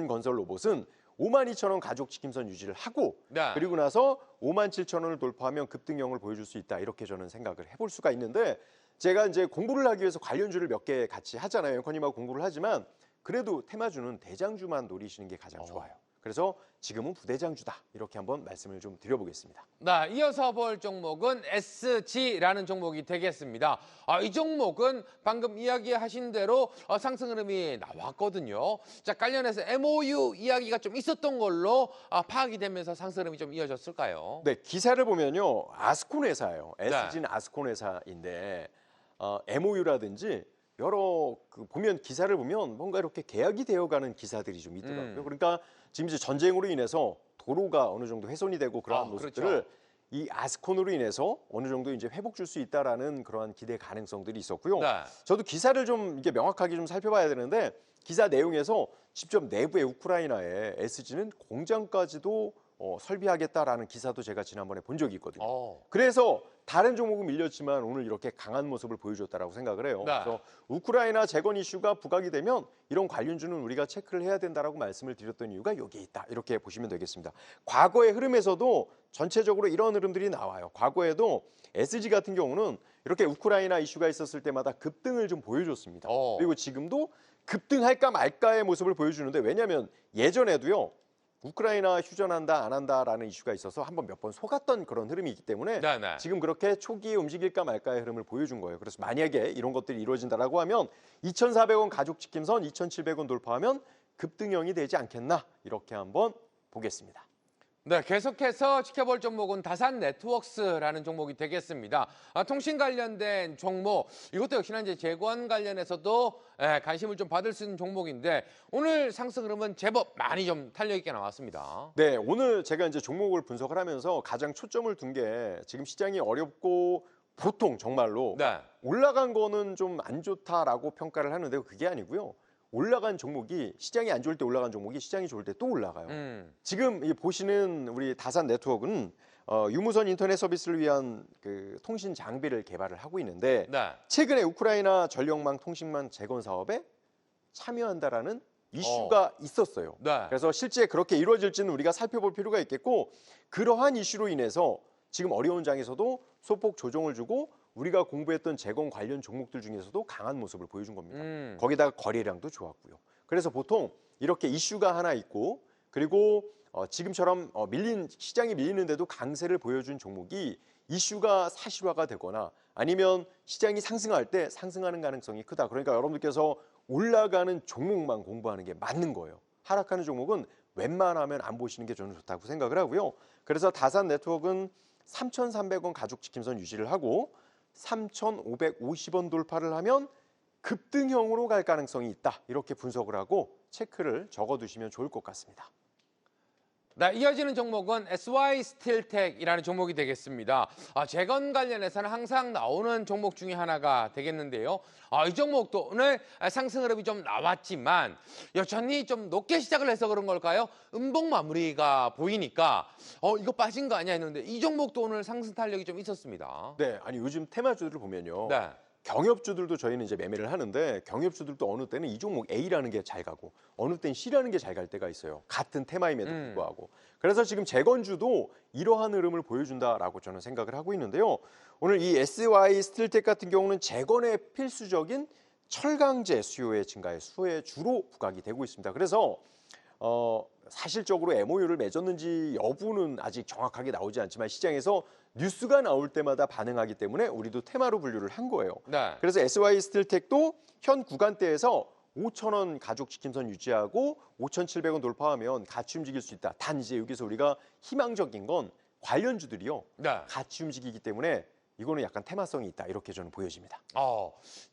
건설 로봇은 52,000원 가족 지킴선 유지를 하고 그리고 나서 57,000원을 돌파하면 급등형을 보여줄 수 있다 이렇게 저는 생각을 해볼 수가 있는데 제가 이제 공부를 하기 위해서 관련주를 몇 개 같이 하잖아요. 앵커님하고 공부를 하지만 그래도 테마주는 대장주만 노리시는 게 가장 좋아요. 그래서 지금은 부대장주다 이렇게 한번 말씀을 좀 드려보겠습니다. 이어서 볼 종목은 SG라는 종목이 되겠습니다. 이 종목은 방금 이야기하신 대로 상승 흐름이 나왔거든요. 자, 관련해서 MOU 이야기가 좀 있었던 걸로 파악이 되면서 상승 흐름이 좀 이어졌을까요? 네, 기사를 보면요. 아스콘 회사예요. SG는 아스콘 회사인데 MOU라든지 여러 보면 기사를 보면 뭔가 이렇게 계약이 되어가는 기사들이 좀 있더라고요. 그러니까 지금 이제 전쟁으로 인해서 도로가 어느 정도 훼손이 되고 그러한 모습들을 그렇죠. 이 아스콘으로 인해서 어느 정도 이제 회복 줄 수 있다라는 그러한 기대 가능성들이 있었고요. 저도 기사를 좀 이게 명확하게 좀 살펴봐야 되는데 기사 내용에서 직접 내부의 우크라이나에 SG는 공장까지도 설비하겠다라는 기사도 제가 지난번에 본 적이 있거든요. 그래서 다른 종목은 밀렸지만 오늘 이렇게 강한 모습을 보여줬다라고 생각을 해요. 그래서 우크라이나 재건 이슈가 부각이 되면 이런 관련주는 우리가 체크를 해야 된다라고 말씀을 드렸던 이유가 여기에 있다. 이렇게 보시면 되겠습니다. 과거의 흐름에서도 전체적으로 이런 흐름들이 나와요. 과거에도 SG 같은 경우는 이렇게 우크라이나 이슈가 있었을 때마다 급등을 좀 보여줬습니다. 그리고 지금도 급등할까 말까의 모습을 보여주는데 왜냐하면 예전에도요. 우크라이나 휴전한다 안 한다라는 이슈가 있어서 한번 몇 번 속았던 그런 흐름이 있기 때문에 지금 그렇게 초기에 움직일까 말까의 흐름을 보여준 거예요. 그래서 만약에 이런 것들이 이루어진다라고 하면 2,400원 가족 지킴선 2,700원 돌파하면 급등형이 되지 않겠나 이렇게 한번 보겠습니다. 네, 계속해서 지켜볼 종목은 다산 네트워크스라는 종목이 되겠습니다. 통신 관련된 종목, 이것도 역시나 이제 재건 관련해서도 관심을 좀 받을 수 있는 종목인데 오늘 상승 흐름은 제법 많이 좀 탄력 있게 나왔습니다. 네, 오늘 제가 이제 종목을 분석을 하면서 가장 초점을 둔 게 지금 시장이 어렵고 보통 정말로 올라간 거는 좀 안 좋다라고 평가를 하는데 그게 아니고요. 올라간 종목이 시장이 안 좋을 때 올라간 종목이 시장이 좋을 때 또 올라가요. 지금 보시는 우리 다산 네트워크는 유무선 인터넷 서비스를 위한 그 통신 장비를 개발을 하고 있는데 최근에 우크라이나 전력망 통신망 재건 사업에 참여한다라는 이슈가 있었어요. 그래서 실제 그렇게 이루어질지는 우리가 살펴볼 필요가 있겠고 그러한 이슈로 인해서 지금 어려운 장에서도 소폭 조정을 주고 우리가 공부했던 재건 관련 종목들 중에서도 강한 모습을 보여준 겁니다. 거기다가 거래량도 좋았고요. 그래서 보통 이렇게 이슈가 하나 있고 그리고 지금처럼 시장이 밀리는데도 강세를 보여준 종목이 이슈가 사실화가 되거나 아니면 시장이 상승할 때 상승하는 가능성이 크다. 그러니까 여러분들께서 올라가는 종목만 공부하는 게 맞는 거예요. 하락하는 종목은 웬만하면 안 보시는 게 저는 좋다고 생각을 하고요. 그래서 다산 네트워크는 3,300원 가죽지킴선 유지를 하고 3,550원 돌파를 하면 급등형으로 갈 가능성이 있다. 이렇게 분석을 하고 체크를 적어두시면 좋을 것 같습니다. 네, 이어지는 종목은 SY 스틸텍이라는 종목이 되겠습니다. 재건 관련해서는 항상 나오는 종목 중에 하나가 되겠는데요. 이 종목도 오늘 상승 흐름이 좀 나왔지만 여전히 좀 높게 시작을 해서 그런 걸까요? 음봉 마무리가 보이니까 이거 빠진 거 아니야 했는데 이 종목도 오늘 상승 탄력이 좀 있었습니다. 네, 아니 요즘 테마주들을 보면요. 네. 경협주들도 저희는 이제 매매를 하는데 경협주들도 어느 때는 이 종목 A라는 게 잘 가고 어느 때는 C라는 게 잘 갈 때가 있어요. 같은 테마임에도 불구하고. 그래서 지금 재건주도 이러한 흐름을 보여준다라고 저는 생각을 하고 있는데요. 오늘 이 SY 스틸텍 같은 경우는 재건의 필수적인 철강제 수요의 증가의 수에 주로 부각이 되고 있습니다. 그래서 사실적으로 MOU를 맺었는지 여부는 아직 정확하게 나오지 않지만 시장에서 뉴스가 나올 때마다 반응하기 때문에 우리도 테마로 분류를 한 거예요. 네. 그래서 SY 스틸텍도 현 구간대에서 5,000원 가죽 지킴선 유지하고 5,700원 돌파하면 같이 움직일 수 있다. 단 이제 여기서 우리가 희망적인 건 관련주들이요. 네. 같이 움직이기 때문에 이거는 약간 테마성이 있다. 이렇게 저는 보여집니다.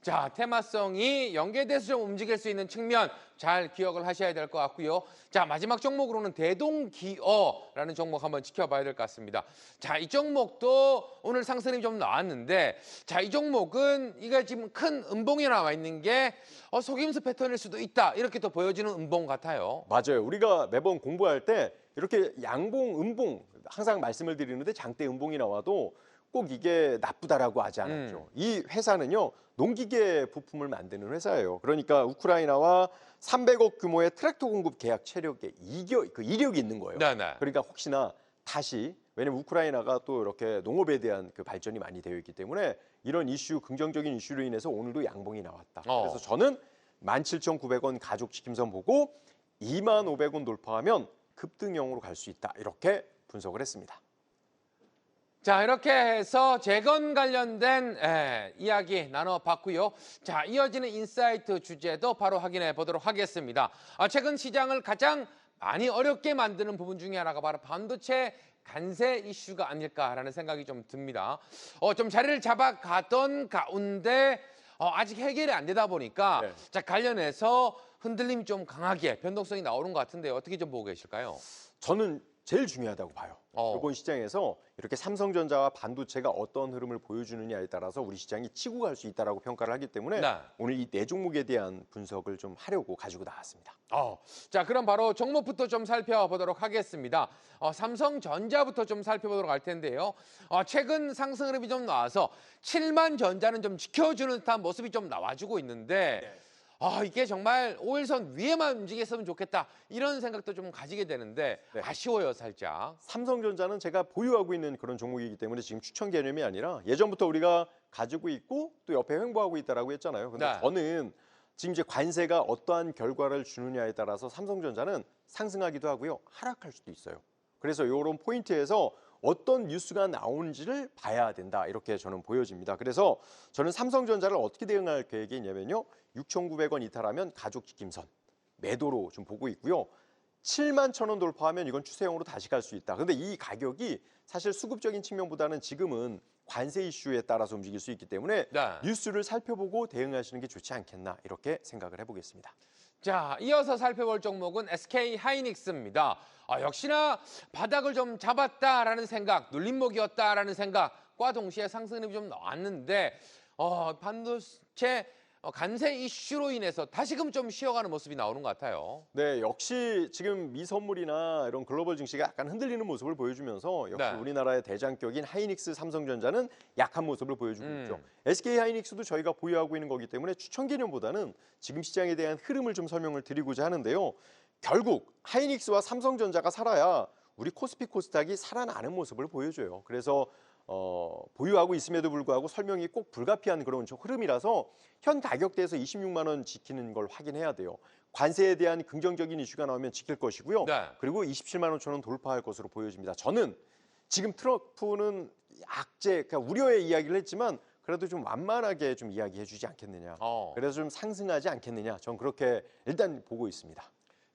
자, 테마성이 연계돼서 좀 움직일 수 있는 측면 잘 기억을 하셔야 될 것 같고요. 자, 마지막 종목으로는 대동기어라는 종목 한번 지켜봐야 될 것 같습니다. 자, 이 종목도 오늘 상승이 좀 나왔는데 자, 이 종목은 이게 지금 큰 음봉이 나와 있는 게 속임수 패턴일 수도 있다. 이렇게 또 보여지는 음봉 같아요. 맞아요. 우리가 매번 공부할 때 이렇게 양봉, 음봉 항상 말씀을 드리는데 장대 음봉이 나와도 꼭 이게 나쁘다라고 하지 않았죠. 이 회사는요. 농기계 부품을 만드는 회사예요. 그러니까 우크라이나와 300억 규모의 트랙터 공급 계약 체력에 이력이 있는 거예요. 네네. 그러니까 혹시나 다시 왜냐면 우크라이나가 또 이렇게 농업에 대한 그 발전이 많이 되어 있기 때문에 이런 이슈, 긍정적인 이슈로 인해서 오늘도 양봉이 나왔다. 그래서 저는 17,900원 가죽 지킴선 보고 25,000원 돌파하면 급등형으로 갈 수 있다. 이렇게 분석을 했습니다. 자, 이렇게 해서 재건 관련된 이야기 나눠봤고요. 자, 이어지는 인사이트 주제도 바로 확인해 보도록 하겠습니다. 최근 시장을 가장 많이 어렵게 만드는 부분 중에 하나가 바로 반도체 관세 이슈가 아닐까라는 생각이 좀 듭니다. 좀 자리를 잡아가던 가운데 아직 해결이 안 되다 보니까 네. 자, 관련해서 흔들림이 좀 강하게 변동성이 나오는 것 같은데 어떻게 좀 보고 계실까요? 저는 제일 중요하다고 봐요. 이번 시장에서 이렇게 삼성전자와 반도체가 어떤 흐름을 보여주느냐에 따라서 우리 시장이 치고 갈 수 있다라고 평가를 하기 때문에 네. 오늘 이 네 종목에 대한 분석을 좀 하려고 가지고 나왔습니다. 자, 그럼 바로 종목부터 좀 살펴보도록 하겠습니다. 삼성전자부터 좀 살펴보도록 할 텐데요. 최근 상승 흐름이 좀 나와서 7만 전자는 좀 지켜주는 듯한 모습이 좀 나와주고 있는데 이게 정말 5일선 위에만 움직였으면 좋겠다 이런 생각도 좀 가지게 되는데 네. 아쉬워요 살짝. 삼성전자는 제가 보유하고 있는 그런 종목이기 때문에 지금 추천 개념이 아니라 예전부터 우리가 가지고 있고 또 옆에 횡보하고 있다라고 했잖아요. 근데 네. 저는 지금 이제 관세가 어떠한 결과를 주느냐에 따라서 삼성전자는 상승하기도 하고요. 하락할 수도 있어요. 그래서 이런 포인트에서 어떤 뉴스가 나오는지를 봐야 된다. 이렇게 저는 보여집니다. 그래서 저는 삼성전자를 어떻게 대응할 계획이 있냐면요. 6,900원 이탈하면 가죽 지킴선 매도로 좀 보고 있고요. 71,000원 돌파하면 이건 추세형으로 다시 갈 수 있다. 근데 이 가격이 사실 수급적인 측면보다는 지금은 관세 이슈에 따라서 움직일 수 있기 때문에 뉴스를 살펴보고 대응하시는 게 좋지 않겠나 이렇게 생각을 해보겠습니다. 자, 이어서 살펴볼 종목은 SK 하이닉스입니다. 역시나 바닥을 좀 잡았다라는 생각, 눌림목이었다라는 생각과 동시에 상승이 좀 나왔는데 반도체 관세 이슈로 인해서 다시금 좀 쉬어가는 모습이 나오는 것 같아요. 네, 역시 지금 미선물이나 이런 글로벌 증시가 약간 흔들리는 모습을 보여주면서 역시 우리나라의 대장격인 하이닉스 삼성전자는 약한 모습을 보여주고 있죠. SK 하이닉스도 저희가 보유하고 있는 거기 때문에 추천 개념보다는 지금 시장에 대한 흐름을 좀 설명을 드리고자 하는데요. 결국 하이닉스와 삼성전자가 살아야 우리 코스피 코스닥이 살아나는 모습을 보여줘요. 그래서 보유하고 있음에도 불구하고 설명이 꼭 불가피한 그런 흐름이라서 현 가격대에서 26만 원 지키는 걸 확인해야 돼요. 관세에 대한 긍정적인 이슈가 나오면 지킬 것이고요. 네. 그리고 27만 5천 원 돌파할 것으로 보여집니다. 저는 지금 트럼프는 약재, 그러니까 우려의 이야기를 했지만 그래도 좀 완만하게 좀 이야기해 주지 않겠느냐. 그래서 좀 상승하지 않겠느냐. 전 그렇게 일단 보고 있습니다.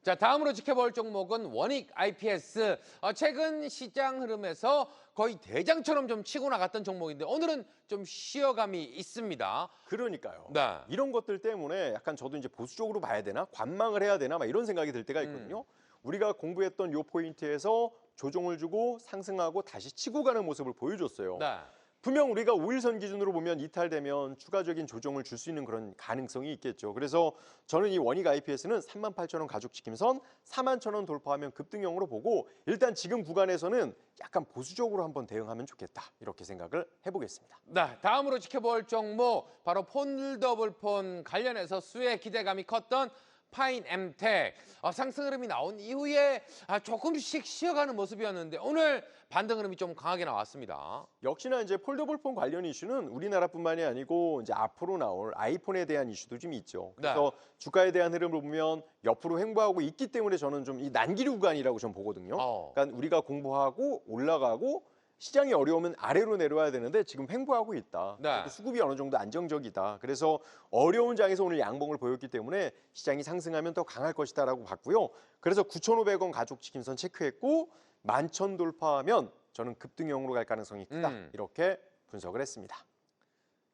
자, 다음으로 지켜볼 종목은 원익 IPS. 최근 시장 흐름에서 거의 대장처럼 좀 치고 나갔던 종목인데 오늘은 좀 쉬어감이 있습니다. 그러니까요. 네. 이런 것들 때문에 약간 저도 이제 보수적으로 봐야 되나, 관망을 해야 되나, 막 이런 생각이 들 때가 있거든요. 우리가 공부했던 요 포인트에서 조정을 주고 상승하고 다시 치고 가는 모습을 보여줬어요. 네. 분명 우리가 5일선 기준으로 보면 이탈되면 추가적인 조정을 줄 수 있는 그런 가능성이 있겠죠. 그래서 저는 이 원익 IPS는 38,000원 가족 지킴선 41,000원 돌파하면 급등형으로 보고 일단 지금 구간에서는 약간 보수적으로 한번 대응하면 좋겠다. 이렇게 생각을 해보겠습니다. 네, 다음으로 지켜볼 종목 바로 폴더블 폰 관련해서 수혜 기대감이 컸던 파인엠텍. 상승 흐름이 나온 이후에 조금씩 쉬어가는 모습이었는데 오늘 반등 흐름이 좀 강하게 나왔습니다. 역시나 이제 폴더블폰 관련 이슈는 우리나라뿐만이 아니고 이제 앞으로 나올 아이폰에 대한 이슈도 좀 있죠. 그래서 네. 주가에 대한 흐름을 보면 옆으로 횡보하고 있기 때문에 저는 좀 이 난기류 구간이라고 좀 보거든요. 그러니까 우리가 공부하고 올라가고 시장이 어려우면 아래로 내려와야 되는데 지금 횡보하고 있다. 네. 수급이 어느 정도 안정적이다. 그래서 어려운 장에서 오늘 양봉을 보였기 때문에 시장이 상승하면 더 강할 것이다라고 봤고요. 그래서 9,500원 가족 지킴선 체크했고 11,000 돌파하면 저는 급등형으로 갈 가능성이 크다. 이렇게 분석을 했습니다.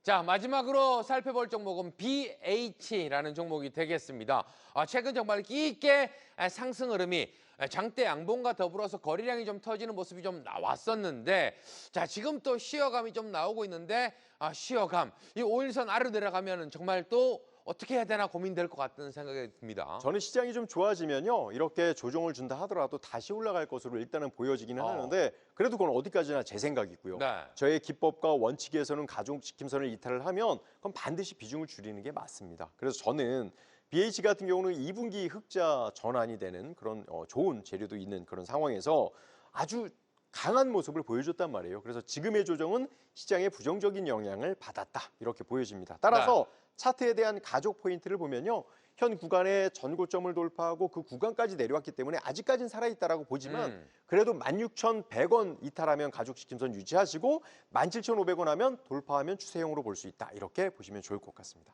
자, 마지막으로 살펴볼 종목은 BH라는 종목이 되겠습니다. 최근 정말 끼있게 상승 흐름이 장대 양봉과 더불어서 거래량이 좀 터지는 모습이 좀 나왔었는데 자, 지금 또 쉬어감이 좀 나오고 있는데 쉬어감, 이 5일선 아래로 내려가면 정말 또 어떻게 해야 되나 고민될 것 같다는 생각이 듭니다. 저는 시장이 좀 좋아지면요. 이렇게 조정을 준다 하더라도 다시 올라갈 것으로 일단은 보여지기는 하는데 그래도 그건 어디까지나 제 생각이고요. 네. 저의 기법과 원칙에서는 가족 지킴선을 이탈을 하면 그럼 반드시 비중을 줄이는 게 맞습니다. 그래서 저는 BH 같은 경우는 2분기 흑자 전환이 되는 그런 좋은 재료도 있는 그런 상황에서 아주 강한 모습을 보여줬단 말이에요. 그래서 지금의 조정은 시장의 부정적인 영향을 받았다. 이렇게 보여집니다. 따라서 차트에 대한 가족 포인트를 보면요. 현 구간에 전고점을 돌파하고 그 구간까지 내려왔기 때문에 아직까지는 살아있다라고 보지만 그래도 16,100원 이탈하면 가족 지킴선 유지하시고 17,500원 하면 돌파하면 추세형으로 볼 수 있다. 이렇게 보시면 좋을 것 같습니다.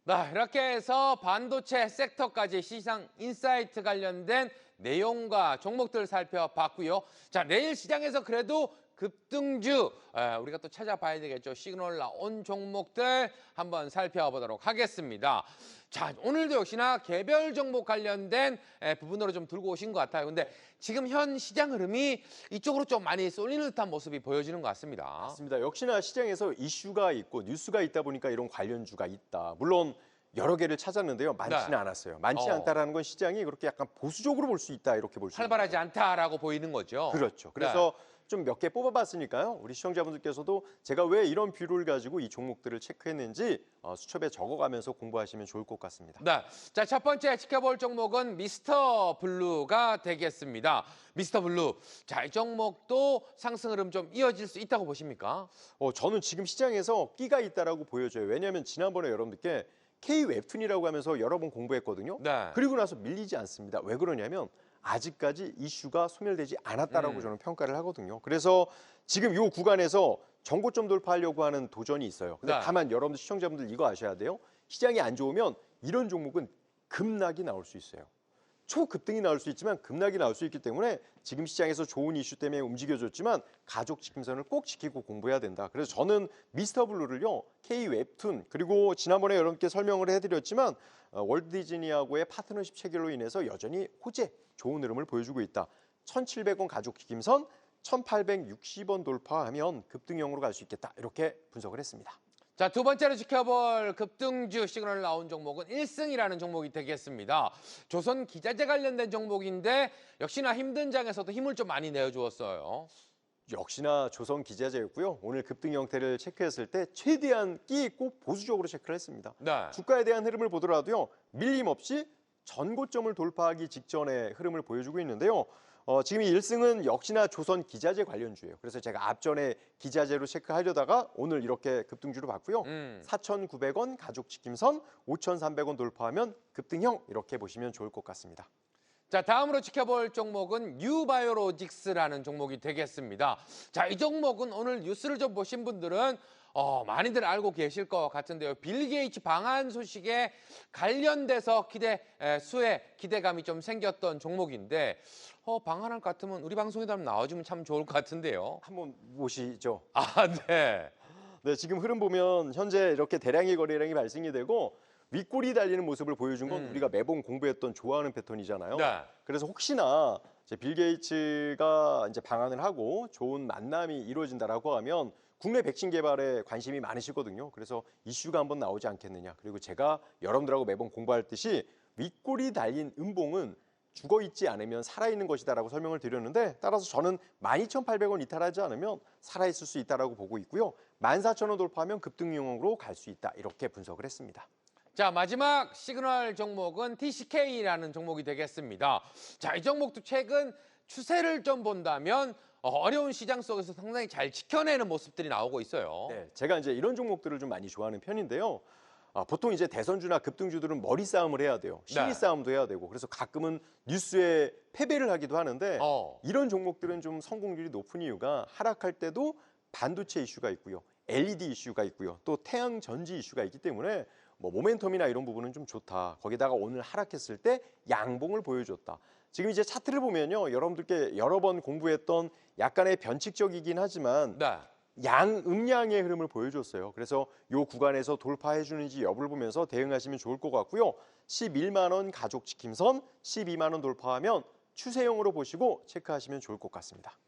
네, 이렇게 해서 반도체 섹터까지 시장 인사이트 관련된 내용과 종목들 살펴봤고요. 자, 내일 시장에서 그래도 급등주 우리가 또 찾아봐야 되겠죠. 시그널 나온 종목들 한번 살펴보도록 하겠습니다. 자, 오늘도 역시나 개별 종목 관련된 부분으로 좀 들고 오신 것 같아요. 근데 지금 현 시장 흐름이 이쪽으로 좀 많이 쏠리는 듯한 모습이 보여지는 것 같습니다. 맞습니다. 역시나 시장에서 이슈가 있고 뉴스가 있다 보니까 이런 관련주가 있다. 물론 여러 개를 찾았는데요. 많지는 않았어요. 많지 않다라는 건 시장이 그렇게 약간 보수적으로 볼 수 있다. 이렇게 볼 수 있습니다. 활발하지 않다라고 보이는 거죠. 그렇죠. 그래서 좀 몇 개 뽑아봤으니까요. 우리 시청자분들께서도 제가 왜 이런 뷰를 가지고 이 종목들을 체크했는지 수첩에 적어가면서 공부하시면 좋을 것 같습니다. 네, 자, 첫 번째 지켜볼 종목은 미스터 블루가 되겠습니다. 미스터 블루, 자, 이 종목도 상승 흐름 좀 이어질 수 있다고 보십니까? 저는 지금 시장에서 끼가 있다라고 보여져요. 왜냐하면 지난번에 여러분들께 K 웹툰이라고 하면서 여러 번 공부했거든요. 네. 그리고 나서 밀리지 않습니다. 왜 그러냐면 아직까지 이슈가 소멸되지 않았다라고 저는 평가를 하거든요. 그래서 지금 이 구간에서 정고점 돌파하려고 하는 도전이 있어요. 근데 네. 다만 여러분들 시청자분들 이거 아셔야 돼요. 시장이 안 좋으면 이런 종목은 급락이 나올 수 있어요. 초급등이 나올 수 있지만 급락이 나올 수 있기 때문에 지금 시장에서 좋은 이슈 때문에 움직여줬지만 가족 지킴선을 꼭 지키고 공부해야 된다. 그래서 저는 미스터 블루를요. K 웹툰 그리고 지난번에 여러분께 설명을 해드렸지만 월드 디즈니하고의 파트너십 체결로 인해서 여전히 호재 좋은 흐름을 보여주고 있다. 1,700원 가족 지킴선 1,860원 돌파하면 급등형으로 갈 수 있겠다. 이렇게 분석을 했습니다. 자, 두 번째로 지켜볼 급등주 시그널 나온 종목은 1승이라는 종목이 되겠습니다. 조선 기자재 관련된 종목인데 역시나 힘든 장에서도 힘을 좀 많이 내어주었어요. 역시나 조선 기자재였고요. 오늘 급등 형태를 체크했을 때 최대한 끼 있고 보수적으로 체크를 했습니다. 네. 주가에 대한 흐름을 보더라도요. 밀림 없이 전고점을 돌파하기 직전의 흐름을 보여주고 있는데요. 지금 1승은 역시나 조선 기자재 관련주예요. 그래서 제가 앞전에 기자재로 체크하려다가 오늘 이렇게 급등주로 봤고요. 4,900원 가족 지킴선, 5,300원 돌파하면 급등형 이렇게 보시면 좋을 것 같습니다. 자, 다음으로 지켜볼 종목은 뉴바이오로직스라는 종목이 되겠습니다. 자, 이 종목은 오늘 뉴스를 좀 보신 분들은 많이들 알고 계실 것 같은데요. 빌 게이츠 방한 소식에 관련돼서 기대감이 좀 생겼던 종목인데 방한 같으면 우리 방송에도 한번 나와주면 참 좋을 것 같은데요. 한번 보시죠. 아, 네. 네, 지금 흐름 보면 현재 이렇게 대량의 거래량이 발생이 되고 윗골이 달리는 모습을 보여준 건 우리가 매번 공부했던 좋아하는 패턴이잖아요. 네. 그래서 혹시나 빌 게이츠가 이제 방한을 하고 좋은 만남이 이루어진다라고 하면 국내 백신 개발에 관심이 많으시거든요. 그래서 이슈가 한번 나오지 않겠느냐. 그리고 제가 여러분들하고 매번 공부할 듯이 윗골이 달린 음봉은 죽어 있지 않으면 살아있는 것이다라고 설명을 드렸는데 따라서 저는 12,800원 이탈하지 않으면 살아있을 수 있다라고 보고 있고요. 14,000원 돌파하면 급등용으로 갈 수 있다. 이렇게 분석을 했습니다. 자, 마지막 시그널 종목은 TCK라는 종목이 되겠습니다. 자, 이 종목도 최근 추세를 좀 본다면 어려운 시장 속에서 상당히 잘 지켜내는 모습들이 나오고 있어요. 네, 제가 이제 이런 종목들을 좀 많이 좋아하는 편인데요. 보통 이제 대선주나 급등주들은 머리 싸움을 해야 돼요. 심리 네. 싸움도 해야 되고 그래서 가끔은 뉴스에 패배를 하기도 하는데 이런 종목들은 좀 성공률이 높은 이유가 하락할 때도 반도체 이슈가 있고요. LED 이슈가 있고요. 또 태양 전지 이슈가 있기 때문에 모멘텀이나 이런 부분은 좀 좋다. 거기다가 오늘 하락했을 때 양봉을 보여줬다. 지금 이제 차트를 보면요. 여러분들께 여러 번 공부했던 약간의 변칙적이긴 하지만 네. 양음양의 흐름을 보여줬어요. 그래서 이 구간에서 돌파해 주는지 여부를 보면서 대응하시면 좋을 것 같고요. 11만 원 가족 지킴선, 12만 원 돌파하면 추세형으로 보시고 체크하시면 좋을 것 같습니다.